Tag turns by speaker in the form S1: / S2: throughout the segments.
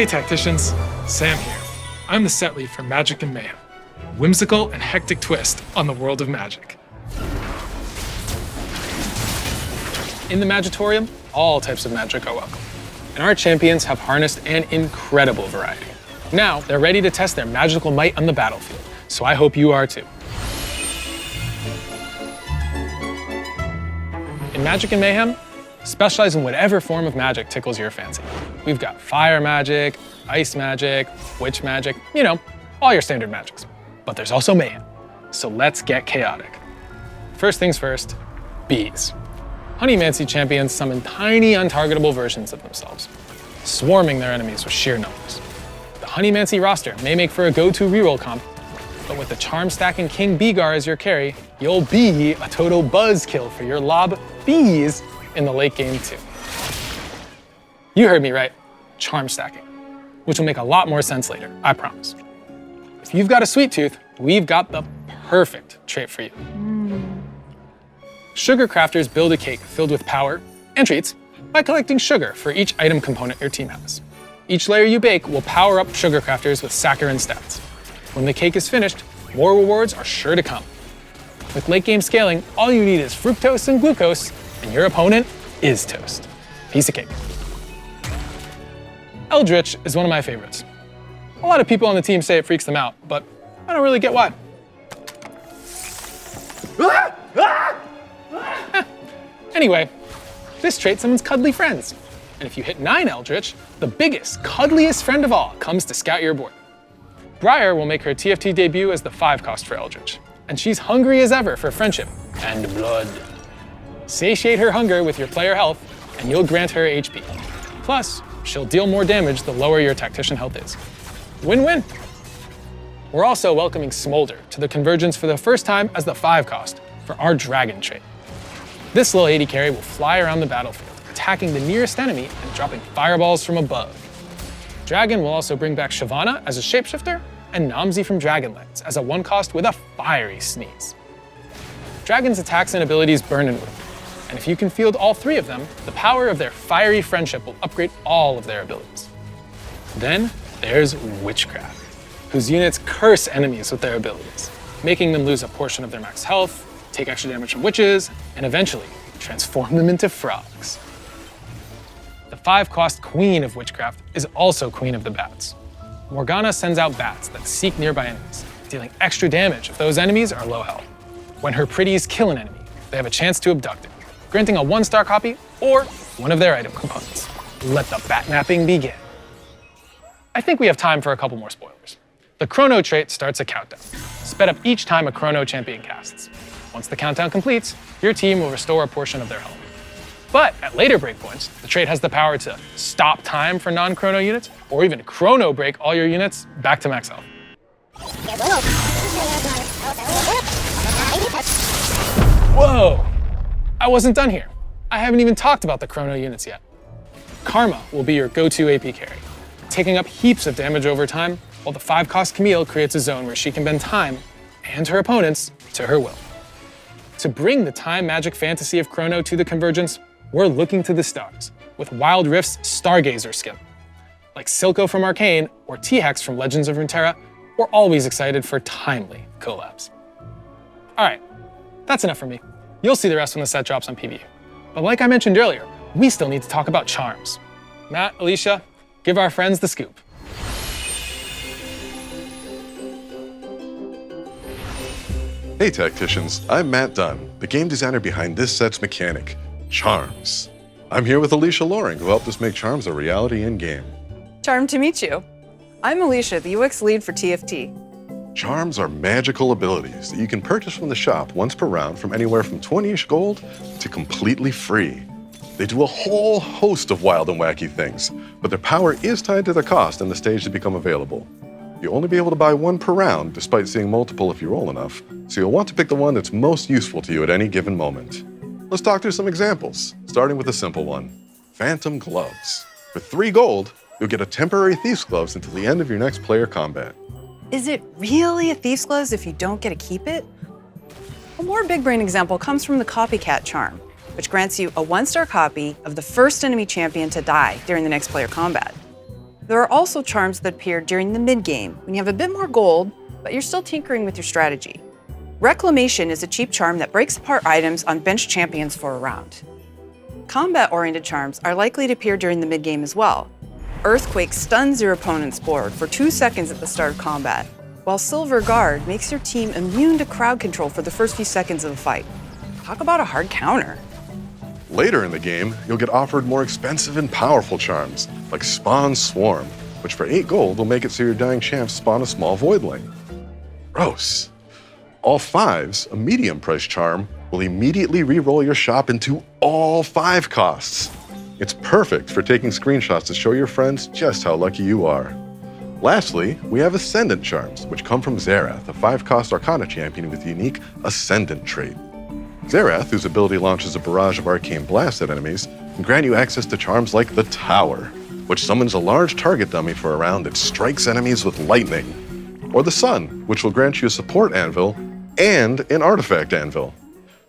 S1: Hey Tacticians, Sam here. I'm the set lead for Magic and Mayhem, a whimsical and hectic twist on the world of Magic. In the Magitorium, all types of Magic are welcome, and our champions have harnessed an incredible variety. Now, they're ready to test their magical might on the battlefield, so I hope you are too. In Magic and Mayhem, specialize in whatever form of magic tickles your fancy. We've got fire magic, ice magic, witch magic, you know, all your standard magics. But there's also mayhem, so let's get chaotic. First things first, bees. Honeymancy champions summon tiny, untargetable versions of themselves, swarming their enemies with sheer numbers. The Honeymancy roster may make for a go-to reroll comp, but with the charm-stacking King Beegar as your carry, you'll be a total buzzkill for your lob bees in the late game too. You heard me right, charm stacking, which will make a lot more sense later, I promise. If you've got a sweet tooth, we've got the perfect trait for you. Sugar crafters build a cake filled with power and treats by collecting sugar for each item component your team has. Each layer you bake will power up sugar crafters with saccharin stats. When the cake is finished, more rewards are sure to come. With late game scaling, all you need is fructose and glucose, and your opponent is toast. Piece of cake. Eldritch is one of my favorites. A lot of people on the team say it freaks them out, but I don't really get why. Anyway, this trait summons cuddly friends. And if you hit 9 Eldritch, the biggest, cuddliest friend of all comes to scout your board. Briar will make her TFT debut as the 5-cost for Eldritch, and she's hungry as ever for friendship and blood. Satiate her hunger with your player health, and you'll grant her HP. Plus, she'll deal more damage the lower your tactician health is. Win-win. We're also welcoming Smolder to the Convergence for the first time as the 5-cost for our Dragon trait. This little 80 carry will fly around the battlefield, attacking the nearest enemy and dropping fireballs from above. Dragon will also bring back Shyvana as a shapeshifter and Namzi from Dragonlance as a 1-cost with a fiery sneeze. Dragon's attacks and abilities burn and whip, and if you can field all 3 of them, the power of their fiery friendship will upgrade all of their abilities. Then there's Witchcraft, whose units curse enemies with their abilities, making them lose a portion of their max health, take extra damage from witches, and eventually transform them into frogs. The 5-cost Queen of Witchcraft is also Queen of the Bats. Morgana sends out bats that seek nearby enemies, dealing extra damage if those enemies are low health. When her pretties kill an enemy, they have a chance to abduct it, granting a 1-star copy or one of their item components. Let the bat-napping begin. I think we have time for a couple more spoilers. The Chrono trait starts a countdown, sped up each time a Chrono champion casts. Once the countdown completes, your team will restore a portion of their health. But at later breakpoints, the trait has the power to stop time for non-Chrono units, or even Chrono break all your units back to max health. Whoa! I wasn't done here. I haven't even talked about the Chrono units yet. Karma will be your go-to AP carry, taking up heaps of damage over time, while the 5-cost Camille creates a zone where she can bend time and her opponents to her will. To bring the time magic fantasy of Chrono to the Convergence, we're looking to the stars with Wild Rift's Stargazer skin. Like Silco from Arcane or T-Hex from Legends of Runeterra, we're always excited for timely collabs. All right, that's enough for me. You'll see the rest when the set drops on PvE. But like I mentioned earlier, we still need to talk about charms. Matt, Alicia, give our friends the scoop.
S2: Hey Tacticians, I'm Matt Dunn, the game designer behind this set's mechanic, Charms. I'm here with Alicia Loring, who helped us make Charms a reality in-game.
S3: Charmed to meet you. I'm Alicia, the UX lead for TFT.
S2: Charms are magical abilities that you can purchase from the shop once per round from anywhere from 20-ish gold to completely free. They do a whole host of wild and wacky things, but their power is tied to the cost and the stage to become available. You'll only be able to buy 1 per round, despite seeing multiple if you roll enough, so you'll want to pick the one that's most useful to you at any given moment. Let's talk through some examples, starting with a simple one, Phantom Gloves. With 3 gold, you'll get a temporary Thief's Gloves until the end of your next player combat.
S3: Is it really a Thief's Gloves if you don't get to keep it? A more big brain example comes from the Copycat charm, which grants you a 1-star copy of the first enemy champion to die during the next player combat. There are also charms that appear during the mid-game, when you have a bit more gold, but you're still tinkering with your strategy. Reclamation is a cheap charm that breaks apart items on bench champions for a round. Combat-oriented charms are likely to appear during the mid-game as well. Earthquake stuns your opponent's board for 2 seconds at the start of combat, while Silver Guard makes your team immune to crowd control for the first few seconds of the fight. Talk about a hard counter.
S2: Later in the game, you'll get offered more expensive and powerful charms, like Spawn Swarm, which for 8 gold will make it so your dying champs spawn a small voidling. Gross. All 5s, a medium price charm, will immediately re-roll your shop into all 5 costs. It's perfect for taking screenshots to show your friends just how lucky you are. Lastly, we have Ascendant charms, which come from Xerath, a 5-cost Arcana champion with the unique Ascendant trait. Xerath, whose ability launches a barrage of arcane blasts at enemies, can grant you access to charms like the Tower, which summons a large target dummy for a round that strikes enemies with lightning, or the Sun, which will grant you a support anvil and an artifact anvil.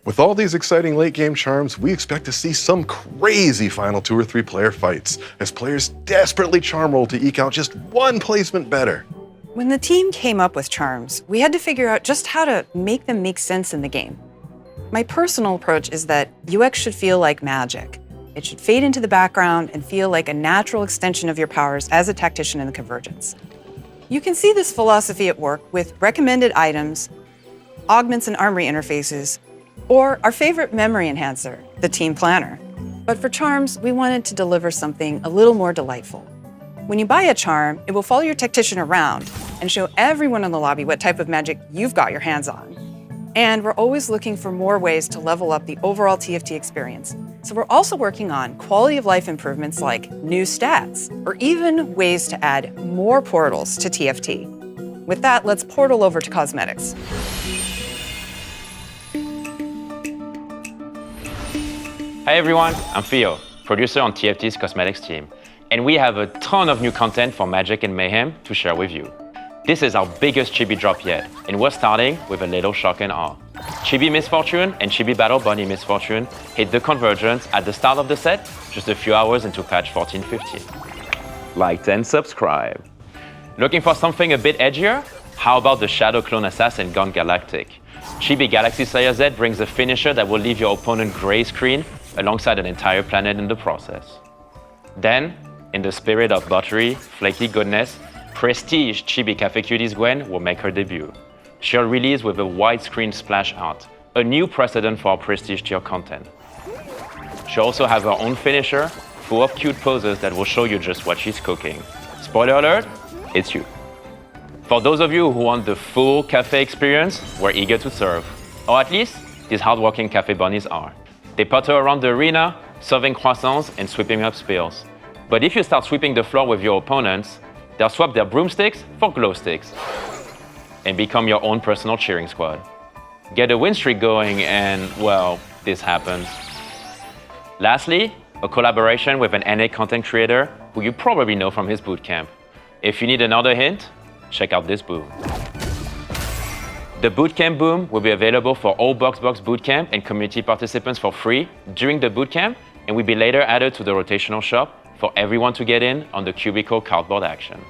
S2: With all these exciting late-game charms, we expect to see some crazy final 2 or 3 player fights, as players desperately charm roll to eke out just one placement better.
S3: When the team came up with charms, we had to figure out just how to make them make sense in the game. My personal approach is that UX should feel like magic. It should fade into the background and feel like a natural extension of your powers as a tactician in the Convergence. You can see this philosophy at work with recommended items, augments and armory interfaces, or our favorite memory enhancer, the Team Planner. But for charms, we wanted to deliver something a little more delightful. When you buy a charm, it will follow your tactician around and show everyone in the lobby what type of magic you've got your hands on. And we're always looking for more ways to level up the overall TFT experience. So we're also working on quality of life improvements like new stats, or even ways to add more portals to TFT. With that, let's portal over to cosmetics.
S4: Hi everyone, I'm Theo, producer on TFT's cosmetics team, and we have a ton of new content for Magic and Mayhem to share with you. This is our biggest Chibi drop yet, and we're starting with a little shock and awe. Chibi Misfortune and Chibi Battle Bunny Misfortune hit the Convergence at the start of the set, just a few hours into patch 14.15. Like and subscribe. Looking for something a bit edgier? How about the Shadow Clone Assassin Gone Galactic? Chibi Galaxy Slayer Z brings a finisher that will leave your opponent gray screen alongside an entire planet in the process. Then, in the spirit of buttery, flaky goodness, Prestige Chibi Cafe Cuties Gwen will make her debut. She'll release with a widescreen splash art, a new precedent for our Prestige tier content. She'll also have her own finisher, full of cute poses that will show you just what she's cooking. Spoiler alert, it's you. For those of you who want the full cafe experience, we're eager to serve. Or at least, these hardworking cafe bunnies are. They putter around the arena, serving croissants and sweeping up spills. But if you start sweeping the floor with your opponents, they'll swap their broomsticks for glow sticks and become your own personal cheering squad. Get a win streak going and, well, this happens. Lastly, a collaboration with an NA content creator who you probably know from his bootcamp. If you need another hint, check out this boom. The Bootcamp Boom will be available for all BoxBox Bootcamp and community participants for free during the bootcamp, and will be later added to the rotational shop for everyone to get in on the cubicle cardboard action.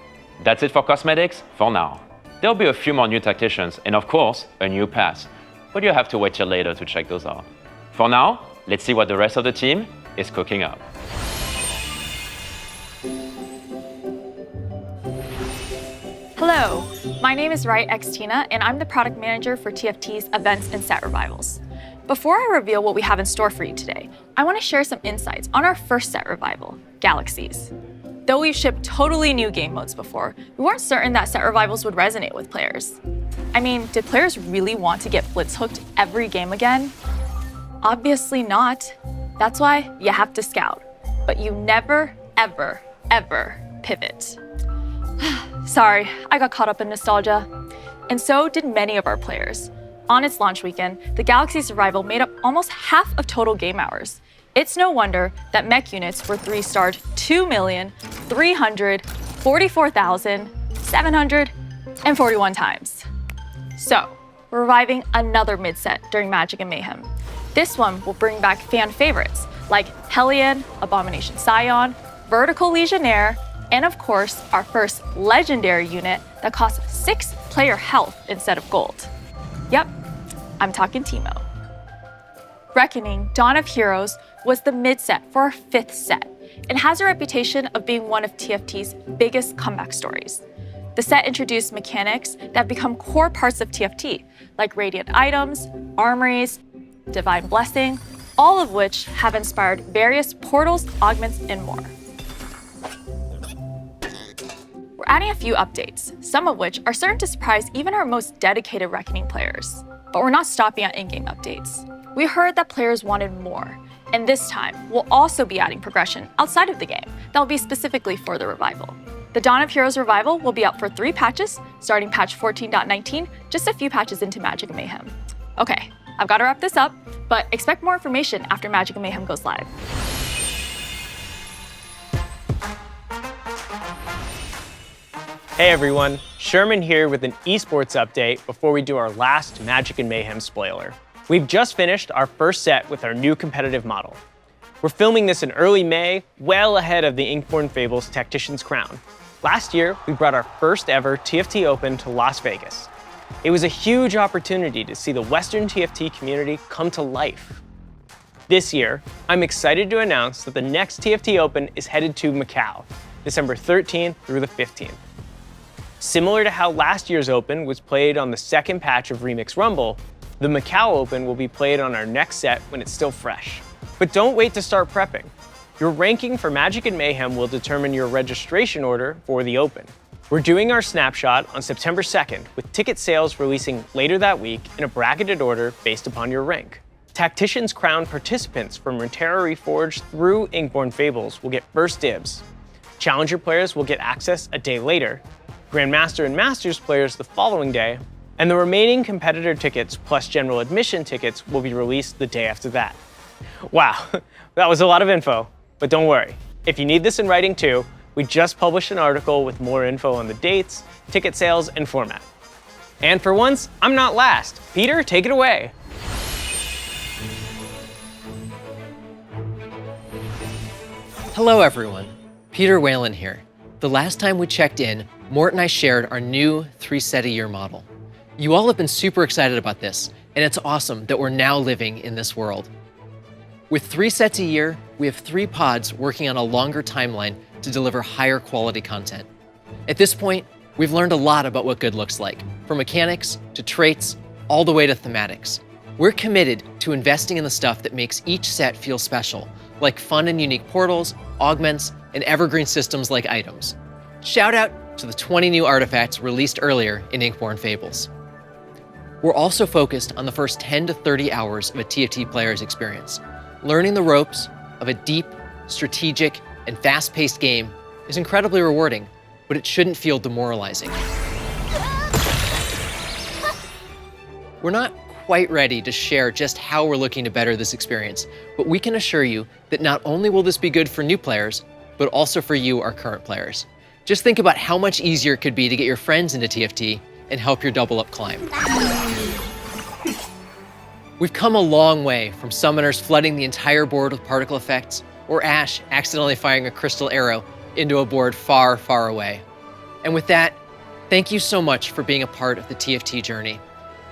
S4: That's it for cosmetics for now. There'll be a few more new tacticians, and of course, a new pass, but you'll have to wait till later to check those out. For now, let's see what the rest of the team is cooking up.
S5: Hello, my name is Riot X Tina, and I'm the product manager for TFT's events and set revivals. Before I reveal what we have in store for you today, I want to share some insights on our first set revival, Galaxies. Though we've shipped totally new game modes before, we weren't certain that set revivals would resonate with players. I mean, did players really want to get blitz hooked every game again? Obviously not. That's why you have to scout. But you never, ever, ever pivot. Sorry, I got caught up in nostalgia. And so did many of our players. On its launch weekend, the Galaxy's revival made up almost half of total game hours. It's no wonder that mech units were 3-starred 2,344,741 times. So, we're reviving another mid-set during Magic and Mayhem. This one will bring back fan favorites like Hellion, Abomination Scion, Vertical Legionnaire, And of course, our first legendary unit that costs 6 player health instead of gold. Yep, I'm talking Teemo. Reckoning Dawn of Heroes was the mid-set for our 5th set. It has a reputation of being one of TFT's biggest comeback stories. The set introduced mechanics that have become core parts of TFT, like radiant items, armories, divine blessing, all of which have inspired various portals, augments, and more. We're adding a few updates, some of which are certain to surprise even our most dedicated Reckoning players. But we're not stopping at in-game updates. We heard that players wanted more, and this time, we'll also be adding progression outside of the game that will be specifically for the revival. The Dawn of Heroes revival will be out for 3 patches, starting patch 14.19, just a few patches into Magic and Mayhem. Okay, I've got to wrap this up, but expect more information after Magic and Mayhem goes live.
S6: Hey everyone, Sherman here with an esports update before we do our last Magic and Mayhem spoiler. We've just finished our first set with our new competitive model. We're filming this in early May, well ahead of the Inkborn Fables Tacticians Crown. Last year, we brought our first ever TFT Open to Las Vegas. It was a huge opportunity to see the Western TFT community come to life. This year, I'm excited to announce that the next TFT Open is headed to Macau, December 13th through the 15th. Similar to how last year's Open was played on the second patch of Remix Rumble, the Macau Open will be played on our next set when it's still fresh. But don't wait to start prepping. Your ranking for Magic and Mayhem will determine your registration order for the Open. We're doing our snapshot on September 2nd, with ticket sales releasing later that week in a bracketed order based upon your rank. Tacticians Crown participants from Runeterra Reforged through Inkborn Fables will get first dibs. Challenger players will get access a day later, Grandmaster and Masters players the following day, and the remaining competitor tickets plus general admission tickets will be released the day after that. Wow, that was a lot of info, but don't worry. If you need this in writing too, we just published an article with more info on the dates, ticket sales, and format. And for once, I'm not last. Peter, take it away.
S7: Hello everyone, Peter Whalen here. The last time we checked in, Mort and I shared our new 3-set-a-year model. You all have been super excited about this, and it's awesome that we're now living in this world. With 3 sets a year, we have 3 pods working on a longer timeline to deliver higher quality content. At this point, we've learned a lot about what good looks like, from mechanics to traits, all the way to thematics. We're committed to investing in the stuff that makes each set feel special, like fun and unique portals, augments, and evergreen systems like items. Shout out to the 20 new artifacts released earlier in Inkborn Fables. We're also focused on the first 10 to 30 hours of a TFT player's experience. Learning the ropes of a deep, strategic, and fast-paced game is incredibly rewarding, but it shouldn't feel demoralizing. We're not quite ready to share just how we're looking to better this experience, but we can assure you that not only will this be good for new players, but also for you, our current players. Just think about how much easier it could be to get your friends into TFT and help your double-up climb. We've come a long way from summoners flooding the entire board with particle effects, or Ash accidentally firing a crystal arrow into a board far, far away. And with that, thank you so much for being a part of the TFT journey.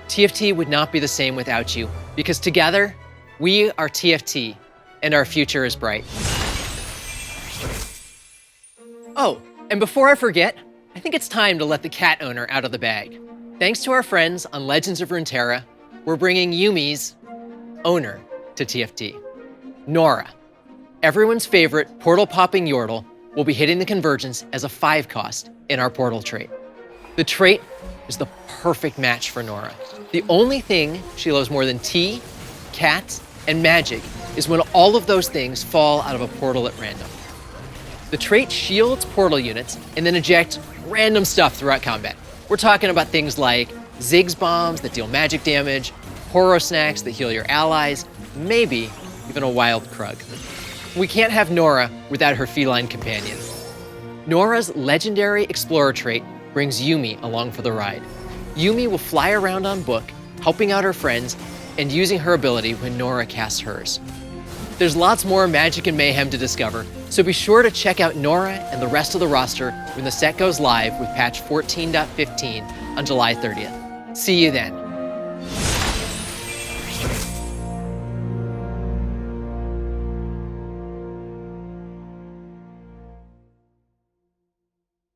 S7: TFT would not be the same without you, because together, we are TFT, and our future is bright. Oh, and before I forget, I think it's time to let the cat owner out of the bag. Thanks to our friends on Legends of Runeterra, we're bringing Yumi's owner to TFT. Nora, everyone's favorite portal-popping Yordle, will be hitting the convergence as a 5 cost in our portal trait. The trait is the perfect match for Nora. The only thing she loves more than tea, cats, and magic is when all of those things fall out of a portal at random. The trait shields portal units and then ejects random stuff throughout combat. We're talking about things like Ziggs bombs that deal magic damage, Horo snacks that heal your allies, maybe even a wild Krug. We can't have Nora without her feline companion. Nora's legendary Explorer trait brings Yumi along for the ride. Yumi will fly around on book, helping out her friends and using her ability when Nora casts hers. There's lots more Magic and Mayhem to discover, So be sure to check out Nora and the rest of the roster when the set goes live with patch 14.15 on July 30th. See you then.